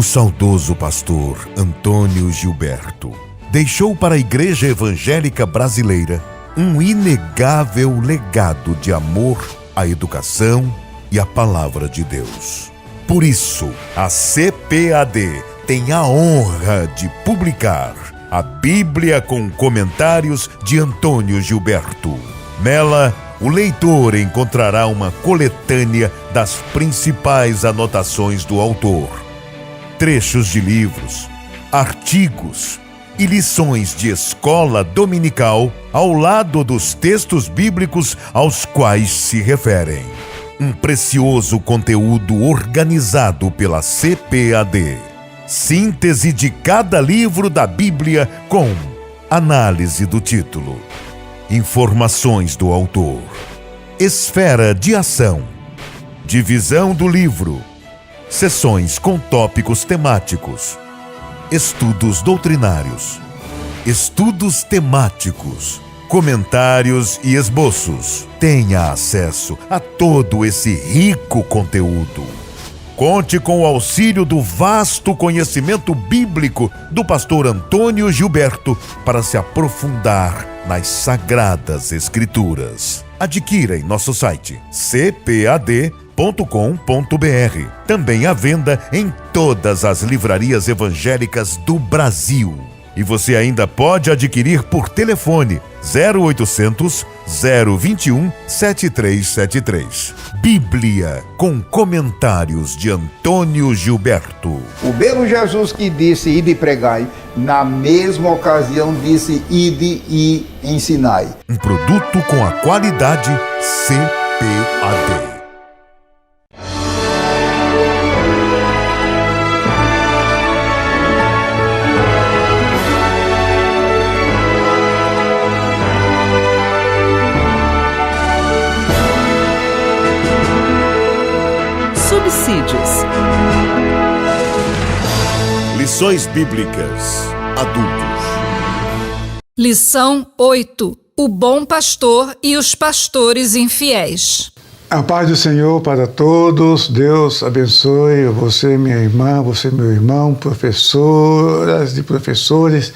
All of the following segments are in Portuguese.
O saudoso pastor Antônio Gilberto deixou para a Igreja Evangélica Brasileira um inegável legado de amor à educação e à Palavra de Deus. Por isso, a CPAD tem a honra de publicar a Bíblia com comentários de Antônio Gilberto. Nela, o leitor encontrará uma coletânea das principais anotações do autor, trechos de livros, artigos e lições de escola dominical ao lado dos textos bíblicos aos quais se referem. Um precioso conteúdo organizado pela CPAD. Síntese de cada livro da Bíblia com análise do título, informações do autor, esfera de ação, divisão do livro, sessões com tópicos temáticos, estudos doutrinários, estudos temáticos, comentários e esboços. Tenha acesso a todo esse rico conteúdo. Conte com o auxílio do vasto conhecimento bíblico do pastor Antônio Gilberto para se aprofundar nas Sagradas Escrituras. Adquira em nosso site cpad.com.br. Também à venda em todas as livrarias evangélicas do Brasil. E você ainda pode adquirir por telefone 0800 021 7373. Bíblia com comentários de Antônio Gilberto. O mesmo Jesus que disse ide e pregai, na mesma ocasião disse ide e ensinai. Um produto com a qualidade CPAD. Subsídios. Lições Bíblicas Adultos. Lição 8. O bom pastor e os pastores infiéis. A paz do Senhor para todos. Deus abençoe você, minha irmã, você, meu irmão, professoras e professores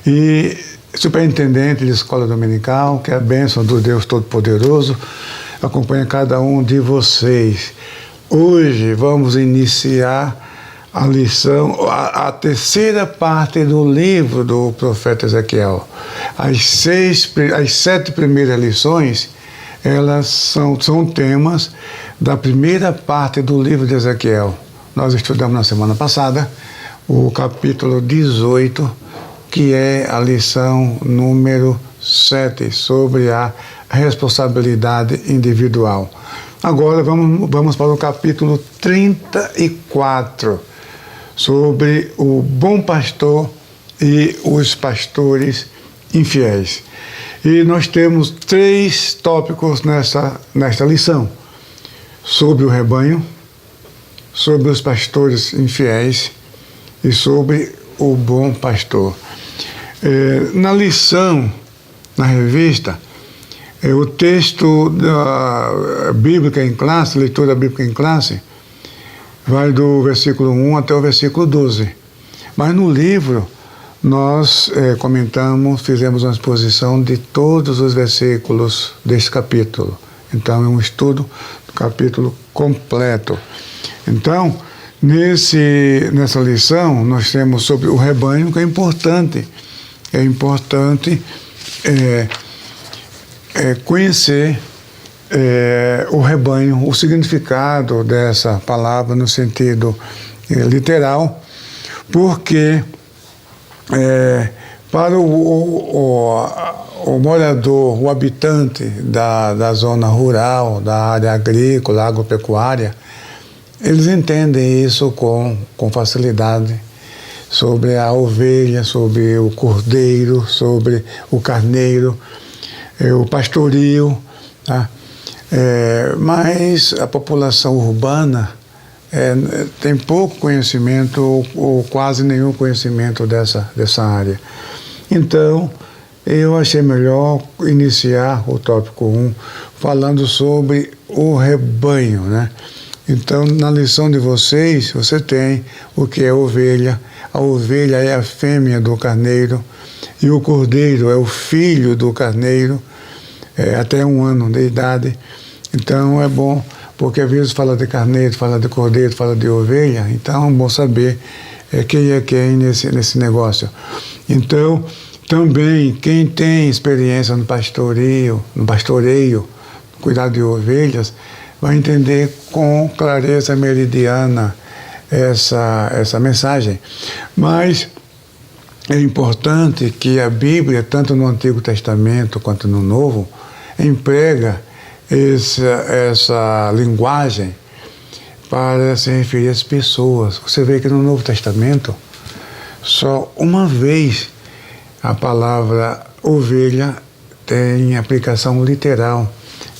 e superintendente de escola dominical. Que a bênção do Deus Todo-Poderoso acompanhe cada um de vocês. Hoje vamos iniciar a lição, a terceira parte do livro do profeta Ezequiel. As 7 primeiras lições, elas são temas da primeira parte do livro de Ezequiel. Nós estudamos na semana passada o capítulo 18, que é a lição número 7, sobre a responsabilidade individual. Agora vamos para o capítulo 34, sobre o bom pastor e os pastores infiéis. E nós temos 3 tópicos nesta lição: sobre o rebanho, sobre os pastores infiéis e sobre o bom pastor. Na lição, na revista, o texto da Bíblica em classe, leitura bíblica em classe, vai do versículo 1 até o versículo 12. Mas no livro, nós fizemos uma exposição de todos os versículos deste capítulo. Então, é um estudo do capítulo completo. Então, nessa lição, nós temos sobre o rebanho, que é importante. É importante conhecer o rebanho, o significado dessa palavra no sentido literal, porque para o morador, o habitante da zona rural, da área agrícola, agropecuária, eles entendem isso com facilidade, sobre a ovelha, sobre o cordeiro, sobre o carneiro, o pastorio, tá? Mas a população urbana tem pouco conhecimento ou quase nenhum conhecimento dessa área. Então, eu achei melhor iniciar o tópico 1 falando sobre o rebanho, né? Então, na lição de vocês, você tem o que é ovelha. A ovelha é a fêmea do carneiro e o cordeiro é o filho do carneiro, até 1 ano de idade. Então, é bom, porque às vezes fala de carneiro, fala de cordeiro, fala de ovelha. Então, é bom saber quem é quem nesse negócio. Então, também, quem tem experiência no pastoreio, cuidado de ovelhas, vai entender com clareza meridiana essa mensagem. Mas é importante que a Bíblia, tanto no Antigo Testamento quanto no Novo, emprega essa linguagem para se referir às pessoas. Você vê que no Novo Testamento, só uma vez a palavra ovelha tem aplicação literal,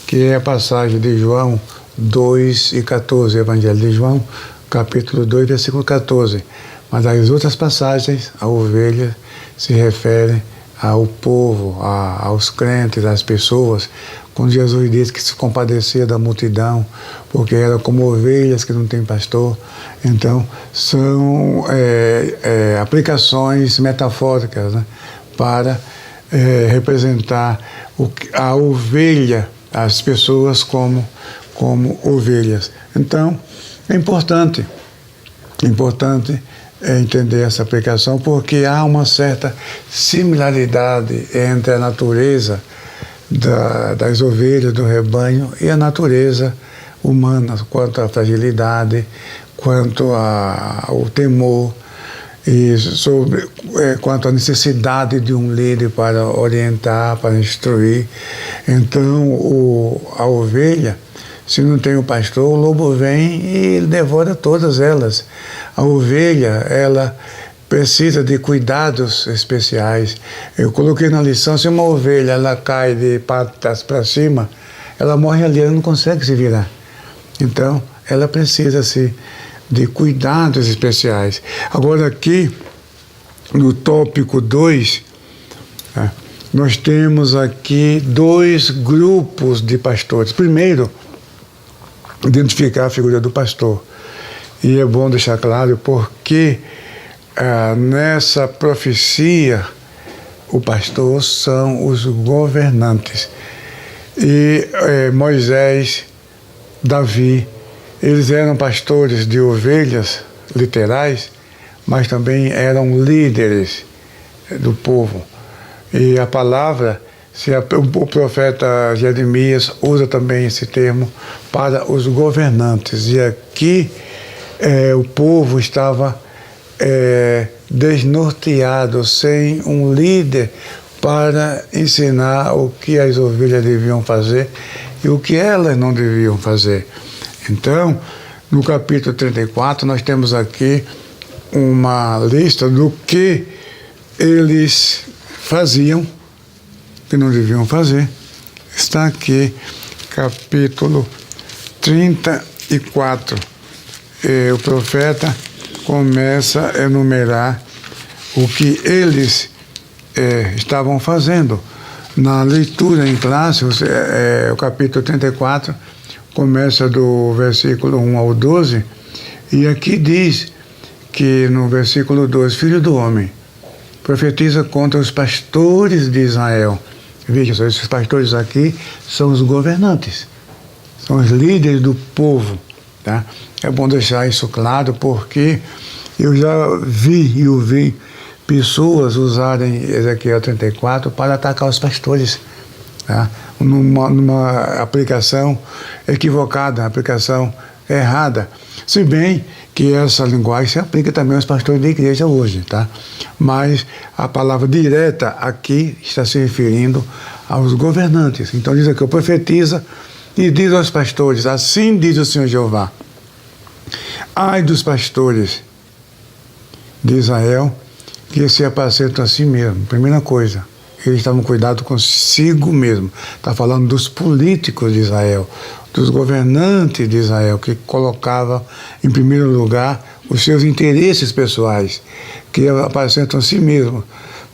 que é a passagem de João 2:14, Evangelho de João, capítulo 2, versículo 14. Mas as outras passagens, a ovelha se refere ao povo, aos crentes, às pessoas, quando Jesus disse que se compadecia da multidão, porque era como ovelhas que não tem pastor. Então, são aplicações metafóricas, né, para representar a ovelha, as pessoas como ovelhas. Então, é importante entender essa aplicação, porque há uma certa similaridade entre a natureza das ovelhas do rebanho e a natureza humana, quanto à fragilidade, quanto ao temor, e quanto à necessidade de um líder para orientar, para instruir. Então, a ovelha, se não tem o pastor, o lobo vem e ele devora todas elas. A ovelha, ela precisa de cuidados especiais. Eu coloquei na lição, se uma ovelha ela cai de patas para cima, ela morre ali, ela não consegue se virar. Então, ela precisa de cuidados especiais. Agora aqui, no tópico 2, nós temos aqui 2 grupos de pastores. Primeiro, identificar a figura do pastor. E é bom deixar claro porque nessa profecia o pastor são os governantes. E Moisés, Davi, eles eram pastores de ovelhas literais, mas também eram líderes do povo. E a palavra, o profeta Jeremias usa também esse termo para os governantes. E aqui o povo estava desnorteado, sem um líder para ensinar o que as ovelhas deviam fazer e o que elas não deviam fazer. Então, no capítulo 34, nós temos aqui uma lista do que eles faziam, que não deviam fazer. Está aqui, capítulo 34. O profeta começa a enumerar o que eles estavam fazendo. Na leitura em classe, o capítulo 34 começa do versículo 1 ao 12, e aqui diz que no versículo 12, filho do homem, profetiza contra os pastores de Israel. Veja, esses pastores aqui são os governantes, são os líderes do povo, tá? É bom deixar isso claro, porque eu já vi e ouvi pessoas usarem Ezequiel 34 para atacar os pastores, tá? Numa aplicação equivocada, aplicação errada. Se bem que essa linguagem se aplica também aos pastores da igreja hoje, tá? Mas a palavra direta aqui está se referindo aos governantes. Então diz aqui, profetiza e diz aos pastores, assim diz o Senhor Jeová, ai dos pastores de Israel que se apacentam a si mesmo. Primeira coisa, eles estavam cuidado consigo mesmo. Está falando dos políticos de Israel, dos governantes de Israel, que colocavam em primeiro lugar os seus interesses pessoais, que apacentam a si mesmo.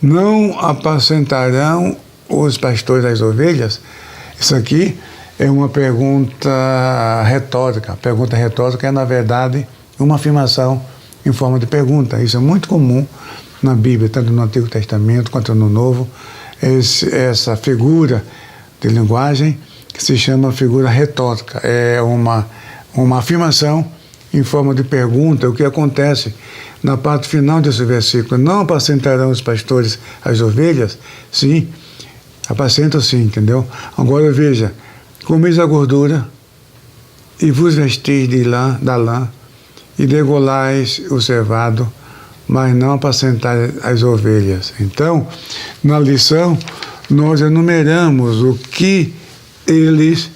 Não apacentarão os pastores das ovelhas. Isso aqui é uma pergunta retórica. A pergunta retórica é, na verdade, uma afirmação em forma de pergunta. Isso é muito comum na Bíblia, tanto no Antigo Testamento quanto no Novo. Essa figura de linguagem que se chama figura retórica. É uma afirmação em forma de pergunta. O que acontece na parte final desse versículo: não apacentarão os pastores as ovelhas? Sim, apacentam sim, entendeu? Agora veja: comeis a gordura e vos vestis da lã e degolais o cevado, mas não apacentai as ovelhas. Então, na lição, nós enumeramos o que eles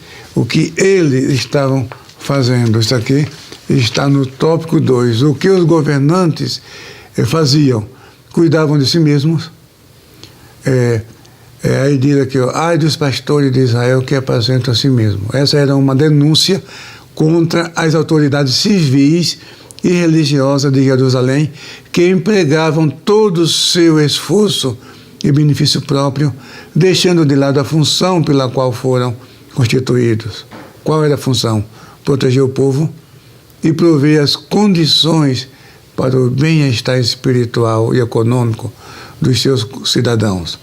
estavam fazendo. Isso aqui está no tópico 2. O que os governantes faziam? Cuidavam de si mesmos. Aí diz aqui, ai dos pastores de Israel que apacentam a si mesmo. Essa era uma denúncia contra as autoridades civis e religiosas de Jerusalém, que empregavam todo o seu esforço e benefício próprio, deixando de lado a função pela qual foram constituídos. Qual era a função? Proteger o povo e prover as condições para o bem-estar espiritual e econômico dos seus cidadãos.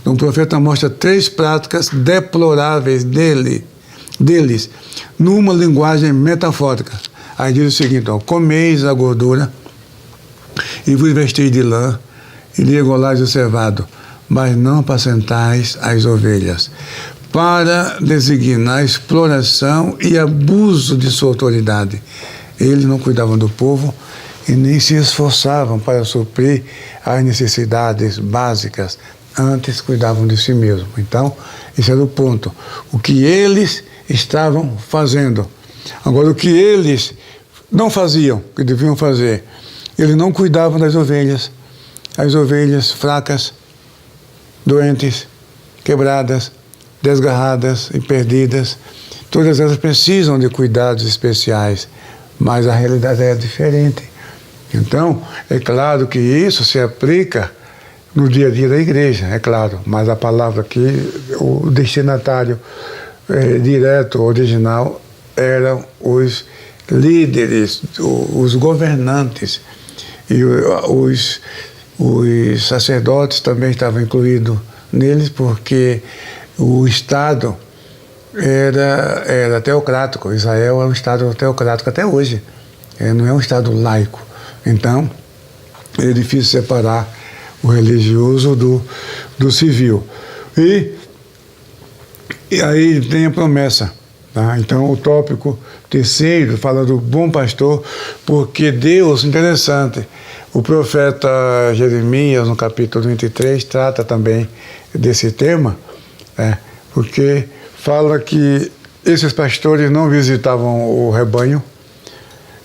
Então, o profeta mostra 3 práticas deploráveis deles, numa linguagem metafórica. Aí diz o seguinte: comeis a gordura e vos vestis de lã e degolais o cevado, mas não apacentais as ovelhas, para designar a exploração e abuso de sua autoridade. Eles não cuidavam do povo e nem se esforçavam para suprir as necessidades básicas, antes cuidavam de si mesmos. Então, esse era o ponto. O que eles estavam fazendo. Agora, o que eles não faziam, que deviam fazer, eles não cuidavam das ovelhas. As ovelhas fracas, doentes, quebradas, desgarradas e perdidas, todas elas precisam de cuidados especiais, mas a realidade é diferente. Então, é claro que isso se aplica no dia a dia da igreja, é claro, mas a palavra aqui, o destinatário direto, original, eram os líderes, os governantes, e os sacerdotes também estavam incluídos neles, porque o Estado era teocrático. Israel é um Estado teocrático até hoje, não é um Estado laico. Então, é difícil separar o religioso do civil. E aí tem a promessa. Tá? Então, o tópico 3 fala do bom pastor, porque Deus, interessante, o profeta Jeremias, no capítulo 23, trata também desse tema, porque fala que esses pastores não visitavam o rebanho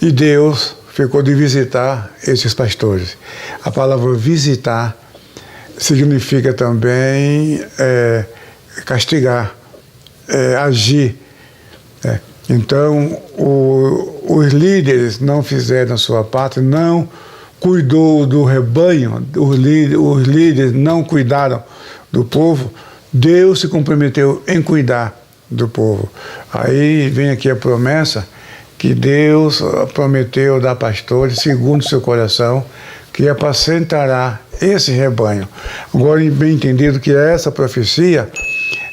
e Deus ficou de visitar esses pastores. A palavra visitar significa também castigar, agir. Então, os líderes não fizeram a sua parte, não cuidou do rebanho, os líderes não cuidaram do povo. Deus se comprometeu em cuidar do povo. Aí vem aqui a promessa que Deus prometeu dar pastores segundo seu coração, que apacentará esse rebanho. Agora, bem entendido que essa profecia,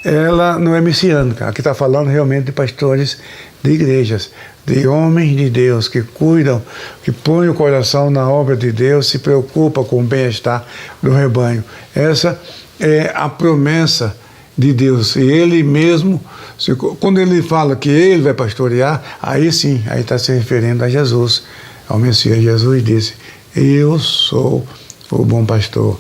ela não é messiânica. Aqui está falando realmente de pastores de igrejas, de homens de Deus que cuidam, que põem o coração na obra de Deus, se preocupam com o bem-estar do rebanho. Essa é a promessa de Deus. E Ele mesmo, quando Ele fala que Ele vai pastorear, aí sim, aí está se referindo a Jesus, ao Messias. Jesus disse: eu sou o bom pastor.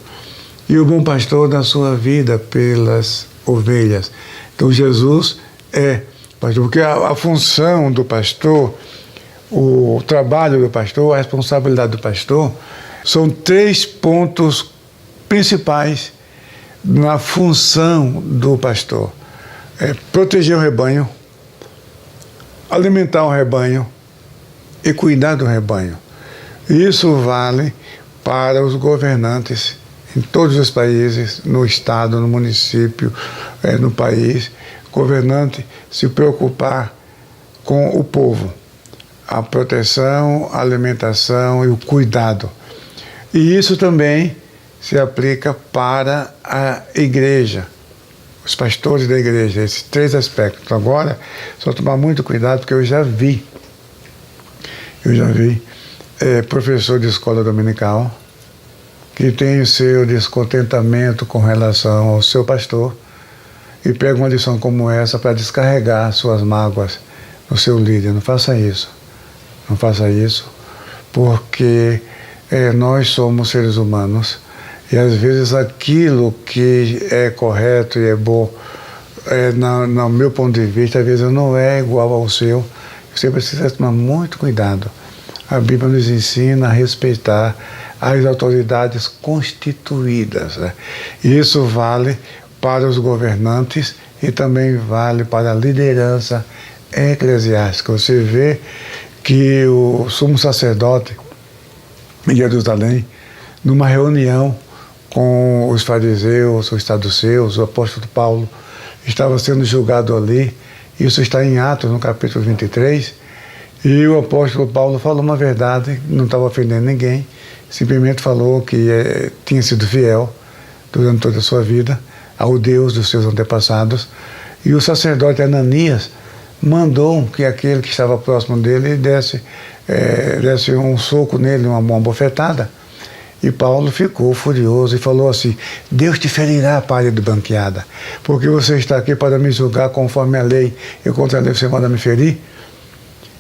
E o bom pastor dá sua vida pelas ovelhas. Então Jesus é pastor, porque a função do pastor, o trabalho do pastor, a responsabilidade do pastor, são 3 pontos principais na função do pastor. Proteger o rebanho, alimentar o rebanho e cuidar do rebanho. Isso vale para os governantes em todos os países, no estado, no município, no país, governante se preocupar com o povo, a proteção, a alimentação e o cuidado. E isso também se aplica para a igreja, os pastores da igreja, esses 3 aspectos. Agora, só tomar muito cuidado, porque eu já vi professor de escola dominical que tem o seu descontentamento com relação ao seu pastor e pega uma lição como essa para descarregar suas mágoas no seu líder. Não faça isso. Não faça isso, porque nós somos seres humanos e às vezes aquilo que é correto e é bom, no meu ponto de vista, às vezes não é igual ao seu. Você precisa tomar muito cuidado. A Bíblia nos ensina a respeitar as autoridades constituídas, né? Isso vale para os governantes e também vale para a liderança eclesiástica. Você vê que o sumo sacerdote em Jerusalém, numa reunião com os fariseus, os saduceus, o apóstolo Paulo estava sendo julgado ali. Isso está em Atos, no capítulo 23, e o apóstolo Paulo falou uma verdade, não estava ofendendo ninguém, simplesmente falou que tinha sido fiel durante toda a sua vida ao Deus dos seus antepassados, e o sacerdote Ananias mandou que aquele que estava próximo dele desse um soco nele, uma bofetada. E Paulo ficou furioso e falou assim: Deus te ferirá, palha de banqueada, porque você está aqui para me julgar conforme a lei, e contra a lei você manda me ferir?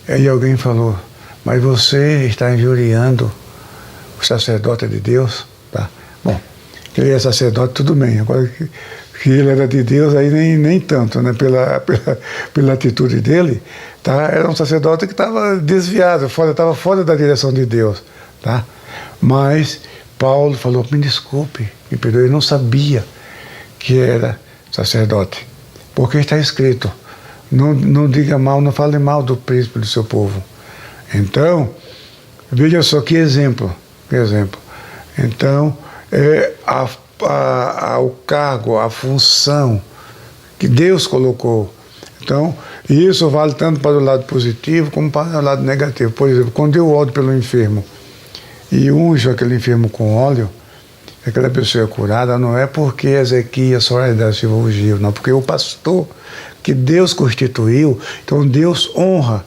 Aí alguém falou: mas você está injuriando o sacerdote de Deus, tá? Bom, que ele é sacerdote, tudo bem. Agora que ele era de Deus, aí nem tanto, né? Pela atitude dele, tá? Era um sacerdote que estava desviado, estava fora da direção de Deus, tá? Mas Paulo falou: me desculpe, me perdoe, eu não sabia que era sacerdote, porque está escrito: não diga mal, não fale mal do príncipe do seu povo. Então, veja só que exemplo. Então, o cargo, a função que Deus colocou. Então, isso vale tanto para o lado positivo como para o lado negativo. Por exemplo, quando eu oro pelo enfermo e unjo aquele enfermo com óleo, aquela pessoa é curada, não é porque Ezequias, Soares da Silva ungiu, não, porque o pastor que Deus constituiu, então Deus honra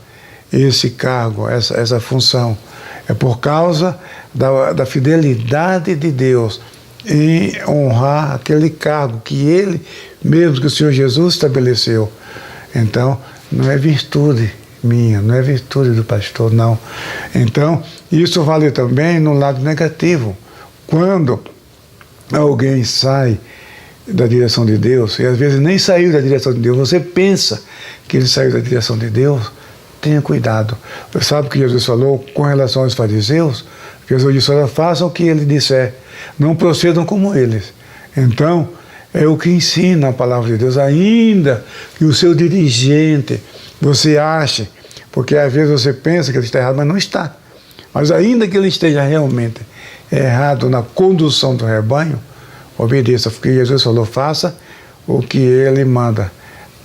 esse cargo, essa função. É por causa da fidelidade de Deus em honrar aquele cargo que Ele mesmo, que o Senhor Jesus estabeleceu. Então, não é virtude minha, não é virtude do pastor, não. Então, isso vale também no lado negativo. Quando alguém sai da direção de Deus, e às vezes nem saiu da direção de Deus, você pensa que ele saiu da direção de Deus, tenha cuidado. Você sabe o que Jesus falou com relação aos fariseus? Jesus disse: olha, façam o que ele disser, não procedam como eles. Então, é o que ensina a palavra de Deus, ainda que o seu dirigente, você ache, porque às vezes você pensa que ele está errado, mas não está. Mas ainda que ele esteja realmente errado na condução do rebanho, obedeça, porque Jesus falou: faça o que ele manda,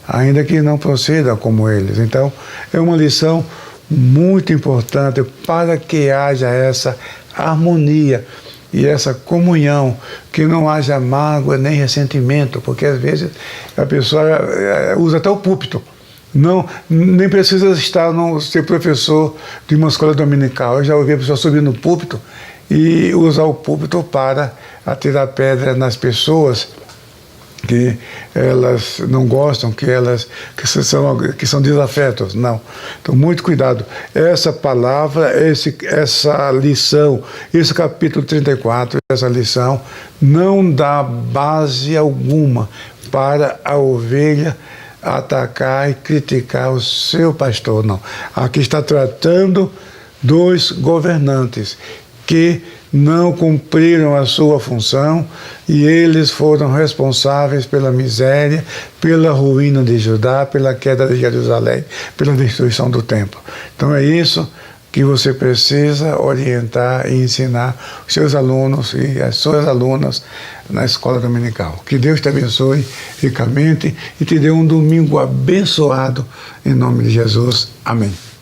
ainda que não proceda como eles. Então, é uma lição muito importante para que haja essa harmonia e essa comunhão, que não haja mágoa nem ressentimento, porque às vezes a pessoa usa até o púlpito. Nem precisa ser professor de uma escola dominical. Eu já ouvi a pessoa subir no púlpito e usar o púlpito para atirar pedra nas pessoas que elas não gostam, que são desafetos. Não. Então, muito cuidado. Essa palavra, essa lição, esse capítulo 34, essa lição, não dá base alguma para a ovelha atacar e criticar o seu pastor, não. Aqui está tratando dos governantes que não cumpriram a sua função e eles foram responsáveis pela miséria, pela ruína de Judá, pela queda de Jerusalém, pela destruição do templo. Então é isso que você precisa orientar e ensinar os seus alunos e as suas alunas na escola dominical. Que Deus te abençoe ricamente e te dê um domingo abençoado, em nome de Jesus. Amém.